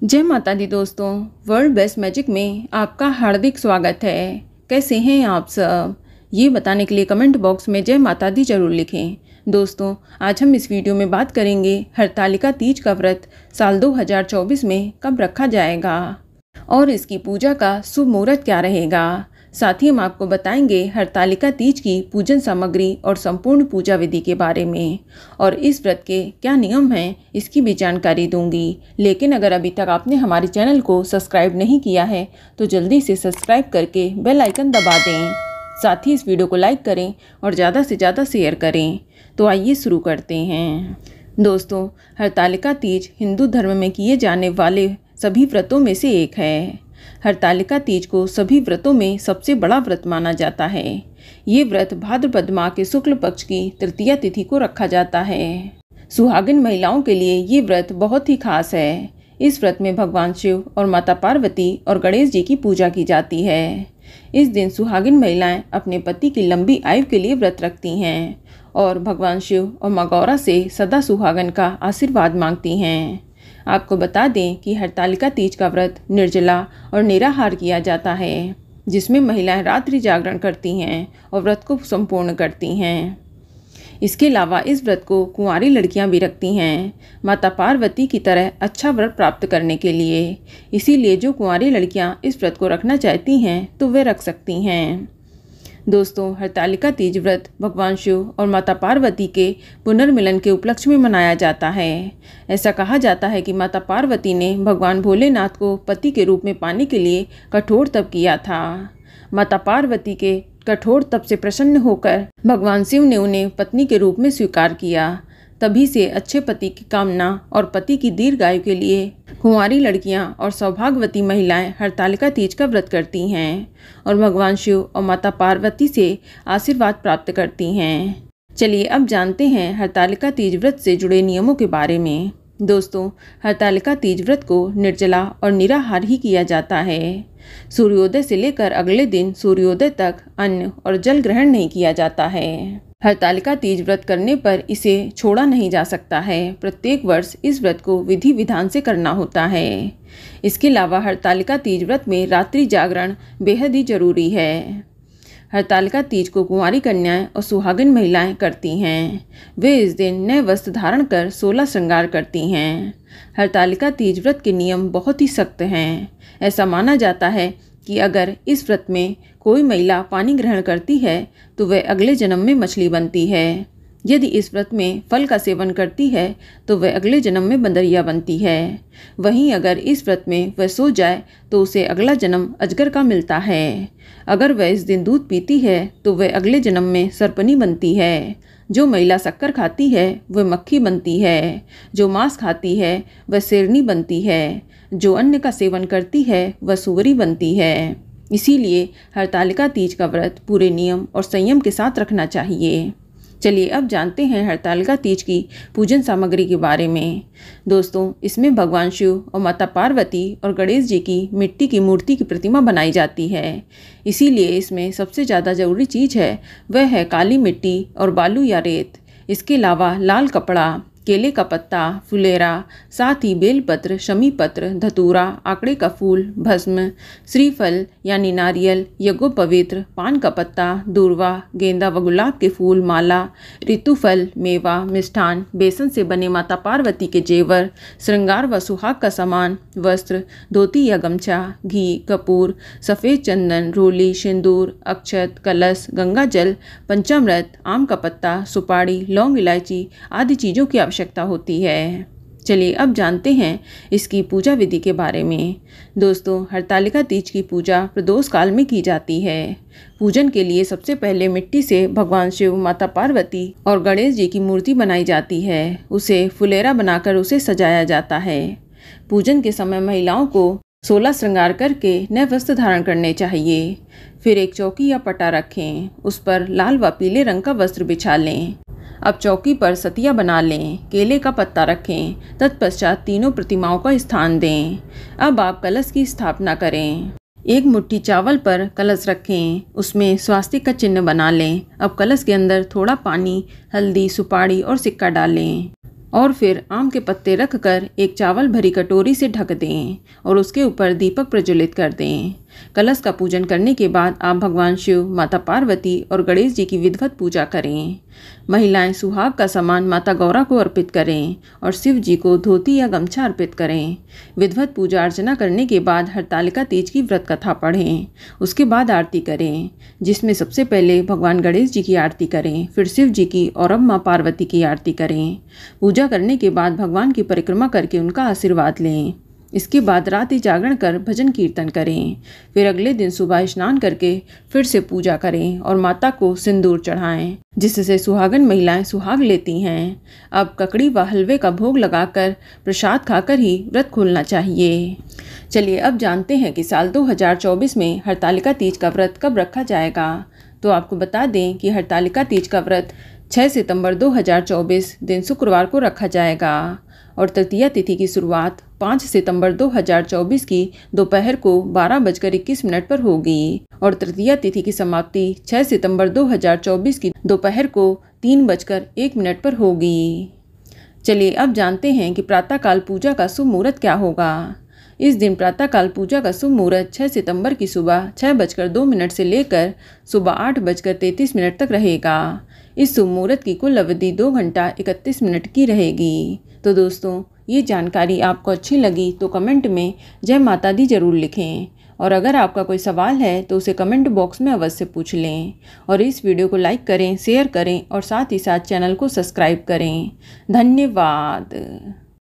जय माता दी दोस्तों, वर्ल्ड बेस्ट मैजिक में आपका हार्दिक स्वागत है। कैसे हैं आप सब, ये बताने के लिए कमेंट बॉक्स में जय माता दी जरूर लिखें। दोस्तों, आज हम इस वीडियो में बात करेंगे हरतालिका तीज का व्रत साल 2024 में कब रखा जाएगा और इसकी पूजा का शुभ मुहूर्त क्या रहेगा। साथ ही हम आपको बताएंगे हरतालिका तीज की पूजन सामग्री और संपूर्ण पूजा विधि के बारे में, और इस व्रत के क्या नियम हैं इसकी भी जानकारी दूंगी। लेकिन अगर अभी तक आपने हमारे चैनल को सब्सक्राइब नहीं किया है तो जल्दी से सब्सक्राइब करके बेल आइकन दबा दें। साथ ही इस वीडियो को लाइक करें और ज़्यादा से ज़्यादा शेयर करें। तो आइए शुरू करते हैं। दोस्तों, हरतालिका तीज हिंदू धर्म में किए जाने वाले सभी व्रतों में से एक है। हरतालिका तीज को सभी व्रतों में सबसे बड़ा व्रत माना जाता है। ये व्रत भाद्रपद माह के शुक्ल पक्ष की तृतीया तिथि को रखा जाता है। सुहागिन महिलाओं के लिए ये व्रत बहुत ही खास है। इस व्रत में भगवान शिव और माता पार्वती और गणेश जी की पूजा की जाती है। इस दिन सुहागिन महिलाएं अपने पति की लंबी आयु के लिए व्रत रखती हैं और भगवान शिव और माँ गौरा से सदा सुहागन का आशीर्वाद मांगती हैं। आपको बता दें कि हरतालिका तीज का व्रत निर्जला और निराहार किया जाता है, जिसमें महिलाएं रात्रि जागरण करती हैं और व्रत को संपूर्ण करती हैं। इसके अलावा इस व्रत को कुंवारी लड़कियां भी रखती हैं, माता पार्वती की तरह अच्छा व्रत प्राप्त करने के लिए। इसीलिए जो कुंवारी लड़कियां इस व्रत को रखना चाहती हैं तो वे रख सकती हैं। दोस्तों, हरतालिका तीज व्रत भगवान शिव और माता पार्वती के पुनर्मिलन के उपलक्ष्य में मनाया जाता है। ऐसा कहा जाता है कि माता पार्वती ने भगवान भोलेनाथ को पति के रूप में पाने के लिए कठोर तप किया था। माता पार्वती के कठोर तप से प्रसन्न होकर भगवान शिव ने उन्हें पत्नी के रूप में स्वीकार किया। तभी से अच्छे पति की कामना और पति की दीर्घायु के लिए कुंवारी लड़कियां और सौभाग्यवती महिलाएं हरतालिका तीज का व्रत करती हैं और भगवान शिव और माता पार्वती से आशीर्वाद प्राप्त करती हैं। चलिए अब जानते हैं हरतालिका तीज व्रत से जुड़े नियमों के बारे में। दोस्तों, हरतालिका तीज व्रत को निर्जला और निराहार ही किया जाता है। सूर्योदय से लेकर अगले दिन सूर्योदय तक अन्न और जल ग्रहण नहीं किया जाता है। हरतालिका तीज व्रत करने पर इसे छोड़ा नहीं जा सकता है। प्रत्येक वर्ष इस व्रत को विधि विधान से करना होता है। इसके अलावा हरतालिका तीज व्रत में रात्रि जागरण बेहद ही जरूरी है। हरतालिका तीज को कुंवारी कन्याएं और सुहागिन महिलाएं करती हैं। वे इस दिन नए वस्त्र धारण कर 16 श्रृंगार करती हैं। हरतालिका तीज व्रत के नियम बहुत ही सख्त हैं। ऐसा माना जाता है कि अगर इस व्रत में कोई महिला पानी ग्रहण करती है तो वह अगले जन्म में मछली बनती है। यदि इस व्रत में फल का सेवन करती है तो वह अगले जन्म में बंदरिया बनती है। वहीं अगर इस व्रत में वह सो जाए तो उसे अगला जन्म अजगर का मिलता है। अगर वह इस दिन दूध पीती है तो वह अगले जन्म में सर्पनी बनती है। जो महिला शक्कर खाती है वह मक्खी बनती है। जो मांस खाती है वह शेरनी बनती है। जो अन्न का सेवन करती है वह सुअरी बनती है। इसीलिए हरतालिका तीज का व्रत पूरे नियम और संयम के साथ रखना चाहिए। चलिए अब जानते हैं हरतालिका तीज की पूजन सामग्री के बारे में। दोस्तों, इसमें भगवान शिव और माता पार्वती और गणेश जी की मिट्टी की मूर्ति की प्रतिमा बनाई जाती है। इसीलिए इसमें सबसे ज़्यादा ज़रूरी चीज़ है वह है काली मिट्टी और बालू या रेत। इसके अलावा लाल कपड़ा, केले का पत्ता, फुलेरा, साथ ही बेलपत्र, शमी पत्र, धतूरा, आकड़े का फूल, भस्म, श्रीफल यानी नारियल, यज्ञोपवीत्र, पान का पत्ता, दूर्वा, गेंदा व गुलाब के फूल, माला, ऋतुफल, मेवा, मिष्ठान, बेसन से बने माता पार्वती के जेवर, श्रृंगार व सुहाग का सामान, वस्त्र, धोती या गमछा, घी, कपूर, सफ़ेद चंदन, रोली, सिंदूर, अक्षत, कलश, गंगा जल, पंचामृत, आम का पत्ता, सुपारी, लौंग, इलायची आदि चीज़ों की आवश्यकता होती है। चलिए अब जानते हैं इसकी पूजा विधि के बारे में। दोस्तों, हरतालिका तीज की पूजा प्रदोष काल में की जाती है। पूजन के लिए सबसे पहले मिट्टी से भगवान शिव, माता पार्वती और गणेश जी की मूर्ति बनाई जाती है। उसे फुलेरा बनाकर उसे सजाया जाता है। पूजन के समय महिलाओं को 16 श्रृंगार करके नए वस्त्र धारण करने चाहिए। फिर एक चौकी या पटा रखें, उस पर लाल व पीले रंग का वस्त्र बिछा लें। अब चौकी पर सतिया बना लें, केले का पत्ता रखें, तत्पश्चात तीनों प्रतिमाओं का स्थान दें। अब आप कलश की स्थापना करें। एक मुट्ठी चावल पर कलश रखें, उसमें स्वास्तिक का चिन्ह बना लें। अब कलश के अंदर थोड़ा पानी, हल्दी, सुपारी और सिक्का डालें। और फिर आम के पत्ते रखकर एक चावल भरी कटोरी से ढक दें और उसके ऊपर दीपक प्रज्वलित कर दें। कलश का पूजन करने के बाद आप भगवान शिव, माता पार्वती और गणेश जी की विधिवत पूजा करें। महिलाएं सुहाग का सामान माता गौरा को अर्पित करें और शिव जी को धोती या गमछा अर्पित करें। विधिवत पूजा अर्चना करने के बाद हरतालिका तीज की व्रत कथा पढ़ें। उसके बाद आरती करें, जिसमें सबसे पहले भगवान गणेश जी की आरती करें, फिर शिव जी की और अब माँ पार्वती की आरती करें। पूजा करने के बाद भगवान की परिक्रमा करके उनका आशीर्वाद लें। इसके बाद रात्रि जागरण कर भजन कीर्तन करें। फिर अगले दिन सुबह स्नान करके फिर से पूजा करें और माता को सिंदूर चढ़ाएं, जिससे सुहागन महिलाएं सुहाग लेती हैं। अब ककड़ी व हलवे का भोग लगाकर प्रसाद खाकर ही व्रत खोलना चाहिए। चलिए अब जानते हैं कि साल 2024 में हरतालिका तीज का व्रत कब रखा जाएगा। तो आपको बता दें कि हरतालिका तीज का व्रत 6 सितंबर 2024 दिन शुक्रवार को रखा जाएगा और तृतीया तिथि की शुरुआत 5 सितंबर 2024 की दोपहर को 12:21 पर होगी और तृतीया तिथि की समाप्ति 6 सितंबर 2024 की दोपहर को 3:01 पर होगी। चलिए अब जानते हैं कि प्रातःकाल पूजा का शुभ मुहूर्त क्या होगा। इस दिन प्रातःकाल पूजा का शुभ मुहूर्त 6 सितंबर की सुबह 6:02 से लेकर सुबह 8:33 तक रहेगा। इस शुभ मुहूर्त की कुल अवधि 2 घंटा 31 मिनट की रहेगी। तो दोस्तों, ये जानकारी आपको अच्छी लगी तो कमेंट में जय माता दी जरूर लिखें और अगर आपका कोई सवाल है तो उसे कमेंट बॉक्स में अवश्य पूछ लें और इस वीडियो को लाइक करें, शेयर करें और साथ ही साथ चैनल को सब्सक्राइब करें। धन्यवाद।